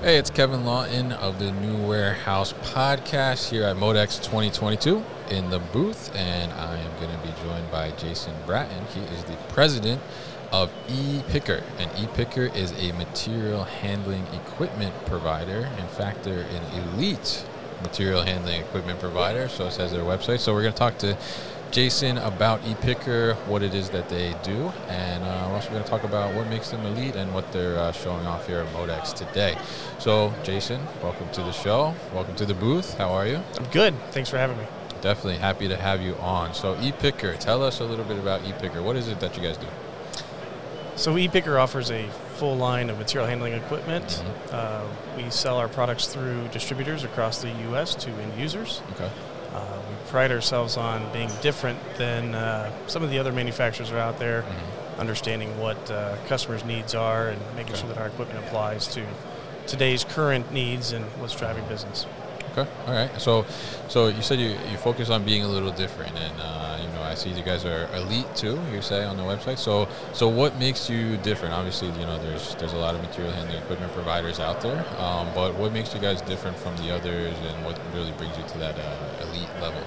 Hey, it's Kevin Lawton of the New Warehouse Podcast here at MODEX 2022 in the booth, and I am going to be joined by Jason Bratton. He is the president of ePicker, and ePicker is a material handling equipment provider. In fact, they're an elite material handling equipment provider, so it says their website. So we're going to talk to Jason about ePicker, what it is that they do, and we're also going to talk about what makes them elite and what they're showing off here at MODEX today. So, Jason, welcome to the show. Welcome to the booth. How are you? I'm good. Thanks for having me. Definitely happy to have you on. So, ePicker, tell us a little bit about ePicker. What is it that you guys do? So, ePicker offers a full line of material handling equipment. We sell our products through distributors across the U.S. to end users. Okay. We pride ourselves on being different than some of the other manufacturers that are out there, understanding what customers' needs are and making sure that our equipment applies to today's current needs and what's driving business. Okay, all right. So you said you focus on being a little different, and I see you guys are elite too. You say on the website. So what makes you different? Obviously, there's a lot of material handling equipment providers out there, but what makes you guys different from the others, and what really brings you to that elite level?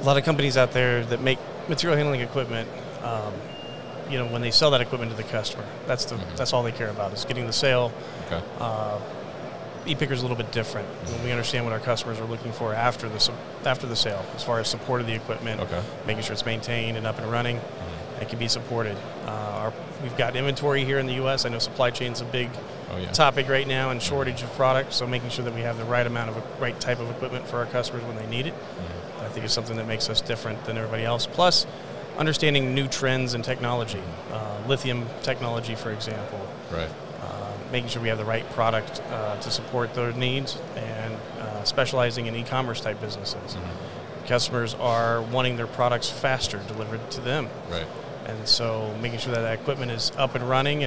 A lot of companies out there that make material handling equipment, when they sell that equipment to the customer, that's all they care about is getting the sale. Okay. ePicker is a little bit different. We understand what our customers are looking for after the sale, as far as support of the equipment, making sure it's maintained and up and running, and can be supported. We've got inventory here in the U.S. I know supply chain is a big topic right now, and shortage of products. So making sure that we have the right type of equipment for our customers when they need it, I think is something that makes us different than everybody else. Plus, understanding new trends and technology, lithium technology, for example. Right. Making sure we have the right product to support their needs, and specializing in e-commerce type businesses. Customers are wanting their products faster delivered to them. Right. And so making sure that equipment is up and running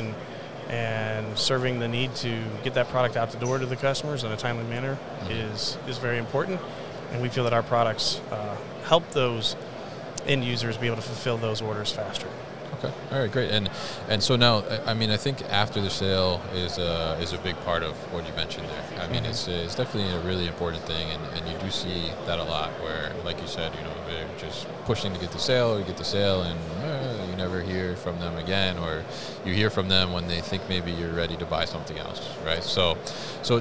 and serving the need to get that product out the door to the customers in a timely manner is very important. And we feel that our products help those end users be able to fulfill those orders faster. Okay. All right. Great. And so now, I mean, I think after the sale is a big part of what you mentioned there. I mean, it's definitely a really important thing, and you do see that a lot. Where, like you said, they're just pushing to get the sale. You get the sale, and you never hear from them again, or you hear from them when they think maybe you're ready to buy something else, right? So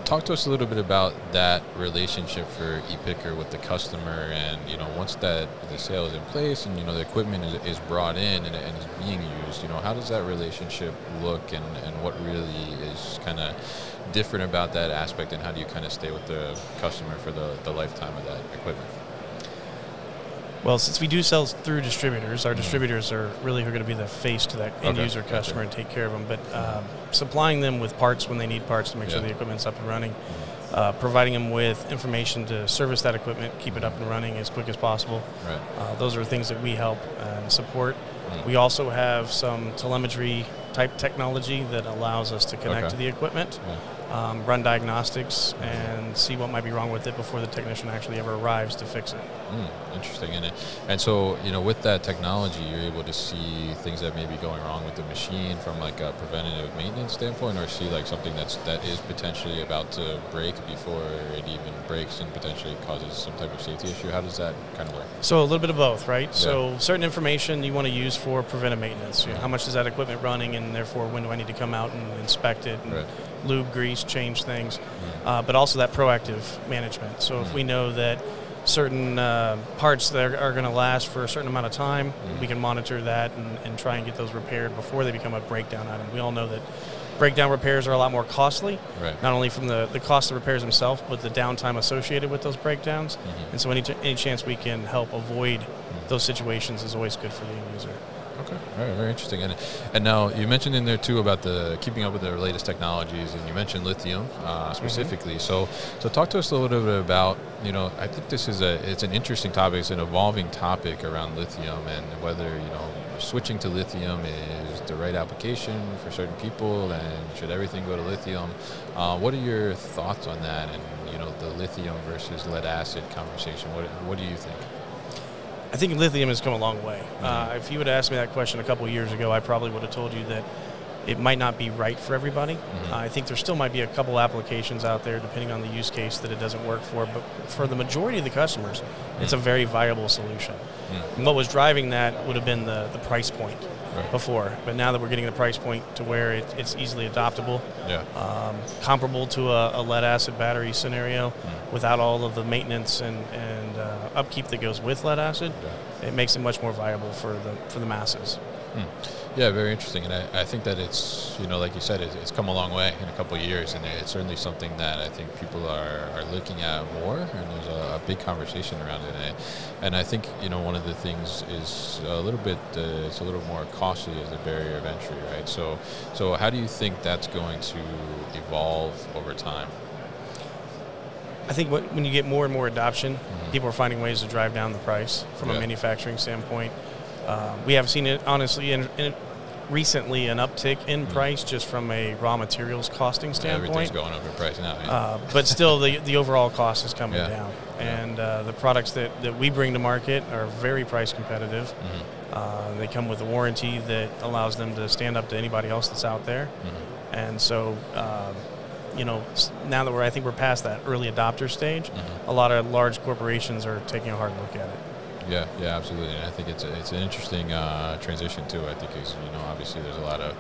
talk to us a little bit about that relationship for ePicker with the customer, and once that the sale is in place, and the equipment is brought in and is being used, how does that relationship look, and what really is kind of different about that aspect, and how do you kind of stay with the customer for the lifetime of that equipment? Well, since we do sell through distributors, our distributors are really going to be the face to that end user customer and take care of them. But supplying them with parts when they need parts to make sure the equipment's up and running, providing them with information to service that equipment, keep it up and running as quick as possible. Right. Those are things that we help and support. We also have some telemetry type technology that allows us to connect to the equipment, run diagnostics, and see what might be wrong with it before the technician actually ever arrives to fix it. Interesting. And so, with that technology, you're able to see things that may be going wrong with the machine from like a preventative maintenance standpoint, or see like something that is potentially about to break before it even breaks and potentially causes some type of safety issue. How does that kind of work? So a little bit of both, right? Yeah. So certain information you want to use for preventive maintenance. How much is that equipment running, and therefore when do I need to come out and inspect it and lube, grease, change things, but also that proactive management. So if we know that certain parts that are going to last for a certain amount of time, we can monitor that and try and get those repaired before they become a breakdown item. We all know that breakdown repairs are a lot more costly, not only from the cost of repairs themselves, but the downtime associated with those breakdowns. And so any chance we can help avoid those situations is always good for the end user. Okay, all right, very interesting. And now you mentioned in there too about the keeping up with the latest technologies, and you mentioned lithium specifically. So talk to us a little bit about, I think this is it's an interesting topic. It's an evolving topic around lithium, and whether switching to lithium is the right application for certain people, and should everything go to lithium? What are your thoughts on that, and the lithium versus lead acid conversation? What do you think? I think lithium has come a long way. If you would have asked me that question a couple of years ago, I probably would have told you that it might not be right for everybody. I think there still might be a couple applications out there, depending on the use case, that it doesn't work for. But for the majority of the customers, it's a very viable solution. And what was driving that would have been the price point before. But now that we're getting the price point to where it's easily adoptable, comparable to a lead-acid battery scenario, without all of the maintenance and upkeep that goes with lead-acid, it makes it much more viable for the masses. Yeah, very interesting, and I think that it's, like you said, it's come a long way in a couple of years, and it's certainly something that I think people are looking at more, and there's a big conversation around it. And I think, one of the things is a little bit, it's a little more costly as a barrier of entry, right? So how do you think that's going to evolve over time? I think when you get more and more adoption, people are finding ways to drive down the price from a manufacturing standpoint. We have seen it, honestly, recently an uptick in price just from a raw materials costing standpoint. Everything's going up in price now. But still, the overall cost is coming down. And the products that we bring to market are very price competitive. They come with a warranty that allows them to stand up to anybody else that's out there. And so, now that I think we're past that early adopter stage, a lot of large corporations are taking a hard look at it. Yeah, absolutely. And I think it's an interesting transition too. I think obviously there's a lot of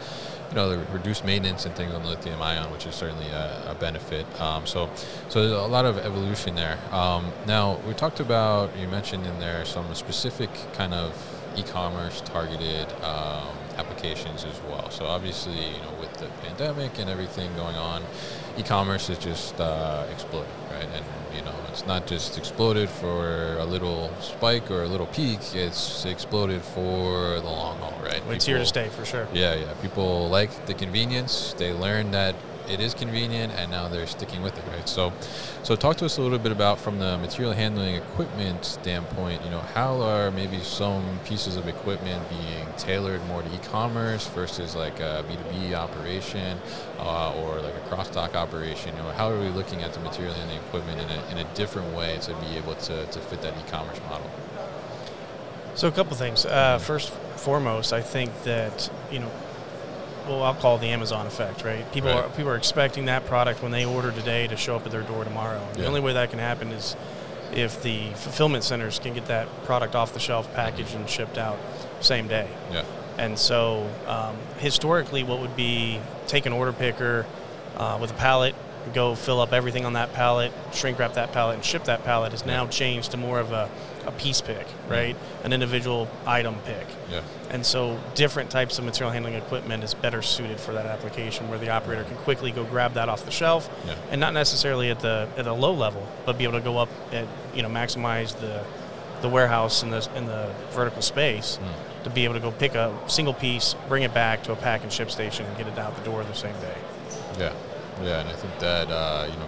the reduced maintenance and things on the lithium ion, which is certainly a benefit. So there's a lot of evolution there. Now we talked about, you mentioned in there some specific kind of e-commerce targeted applications as well. So obviously, with the pandemic and everything going on, e-commerce is just exploding, right? And it's not just exploded for a little spike or a little peak, it's exploded for the long haul, right? It's here to stay, for sure. Yeah. People like the convenience. They learn that it is convenient, and now they're sticking with it, right? So talk to us a little bit about, from the material handling equipment standpoint, how are maybe some pieces of equipment being tailored more to e-commerce versus like a B2B operation or like a cross-dock operation? How are we looking at the material handling equipment in a different way to be able to fit that e-commerce model? So a couple things. First and foremost, I think that, I'll call it the Amazon effect, right? People are expecting that product when they order today to show up at their door tomorrow. And the only way that can happen is if the fulfillment centers can get that product off the shelf, packaged and shipped out same day. And so historically, what would be take an order picker with a pallet, go fill up everything on that pallet, shrink wrap that pallet, and ship that pallet has now changed to more of a piece pick, right? An individual item pick. And so different types of material handling equipment is better suited for that application, where the operator can quickly go grab that off the shelf, and not necessarily at a low level, but be able to go up and maximize the warehouse in the vertical space to be able to go pick a single piece, bring it back to a pack and ship station, and get it out the door the same day. Yeah, and I think that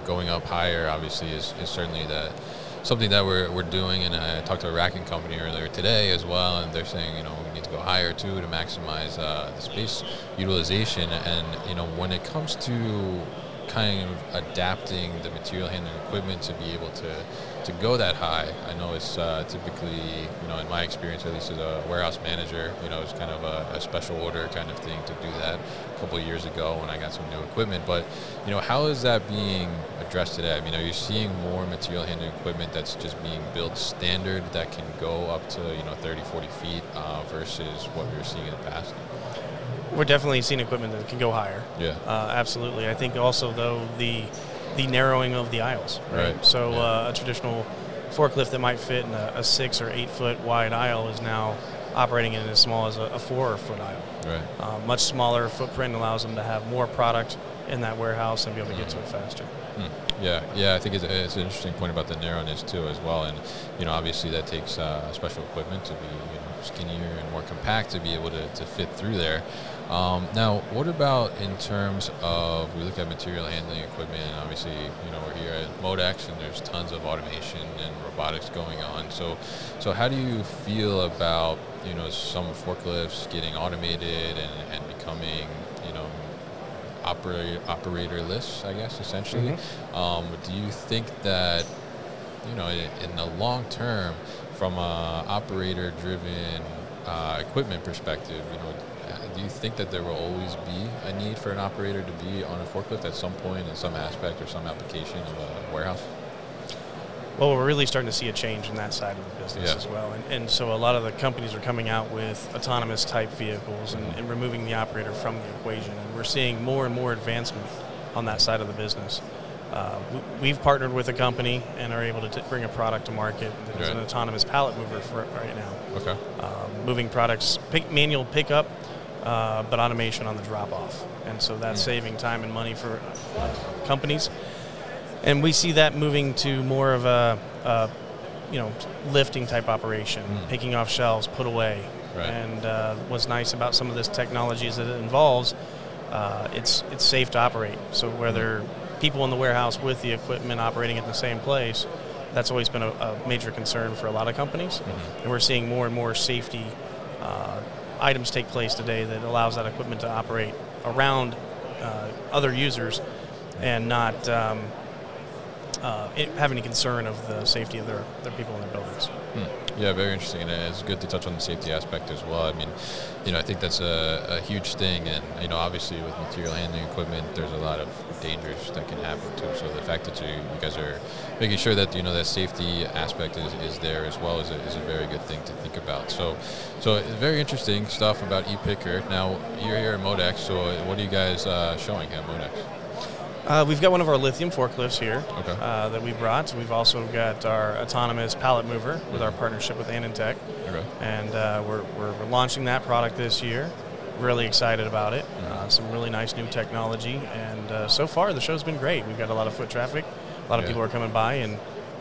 going up higher obviously is certainly something that we're doing. And I talked to a racking company earlier today as well, and they're saying we need to go higher too to maximize the space utilization. And when it comes to kind of adapting the material handling equipment to be able to go that high, I know it's typically, in my experience, at least as a warehouse manager, it's kind of a special order kind of thing to do that a couple of years ago when I got some new equipment. But, how is that being addressed today? I mean, are you seeing more material handling equipment that's just being built standard that can go up to, 30, 40 feet versus what we were seeing in the past? We're definitely seeing equipment that can go higher. Absolutely. I think also, though, the narrowing of the aisles, right? So a traditional forklift that might fit in a 6 or 8 foot wide aisle is now operating in as small as a 4 foot aisle. Much smaller footprint allows them to have more product in that warehouse and be able to get to it faster. Yeah, I think it's an interesting point about the narrowness too as well. And obviously that takes special equipment to be skinnier and more compact to be able to fit through there. Now, what about in terms of, we look at material handling equipment, and obviously, we're here at MODEX, and there's tons of automation and robotics going on. So how do you feel about, some forklifts getting automated and becoming, operatorless, I guess, essentially? Do you think that, in the long term, from a operator-driven equipment perspective, do you think that there will always be a need for an operator to be on a forklift at some point in some aspect or some application of a warehouse? Well, we're really starting to see a change in that side of the business as well. And so a lot of the companies are coming out with autonomous type vehicles and removing the operator from the equation. And we're seeing more and more advancement on that side of the business. We've partnered with a company and are able to bring a product to market that is an autonomous pallet mover for right now. Okay. Moving products, manual pickup, but automation on the drop off. And so that's saving time and money for companies. And we see that moving to more of a lifting type operation, picking off shelves, put away. Right. And what's nice about some of this technology is that it involves, it's safe to operate. So whether people in the warehouse with the equipment operating at the same place, that's always been a major concern for a lot of companies. And we're seeing more and more safety items take place today that allows that equipment to operate around other users and not have any concern of the safety of their people in their buildings. Yeah, very interesting, and it's good to touch on the safety aspect as well. I mean, I think that's a huge thing, and obviously with material handling equipment, there's a lot of dangers that can happen too. So the fact that you guys are making sure that that safety aspect is there as well is a very good thing to think about. So very interesting stuff about ePicker. Now you're here at MODEX, so what are you guys showing at MODEX? We've got one of our lithium forklifts here that we brought. We've also got our autonomous pallet mover with our partnership with Anantech. And we're launching that product this year. Really excited about it. Some really nice new technology. And so far, the show's been great. We've got a lot of foot traffic. A lot of people are coming by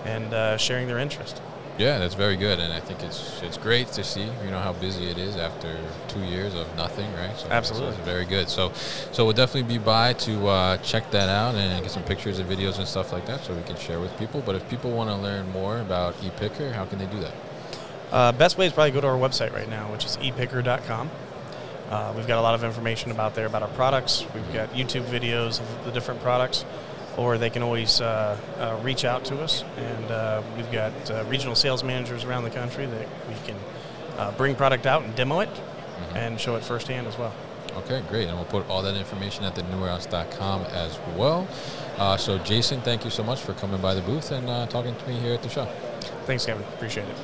and sharing their interest. Yeah, that's very good, and I think it's great to see how busy it is after 2 years of nothing, right? So absolutely, it's very good. So we'll definitely be by to check that out and get some pictures and videos and stuff like that, so we can share with people. But if people want to learn more about ePicker, how can they do that? Best way is probably go to our website right now, which is ePicker.com. We've got a lot of information about our products. We've got YouTube videos of the different products. Or they can always reach out to us, and we've got regional sales managers around the country that we can bring product out and demo it and show it firsthand as well. Okay, great, and we'll put all that information at thenewarehouse.com as well. So Jason, thank you so much for coming by the booth and talking to me here at the show. Thanks, Kevin. Appreciate it.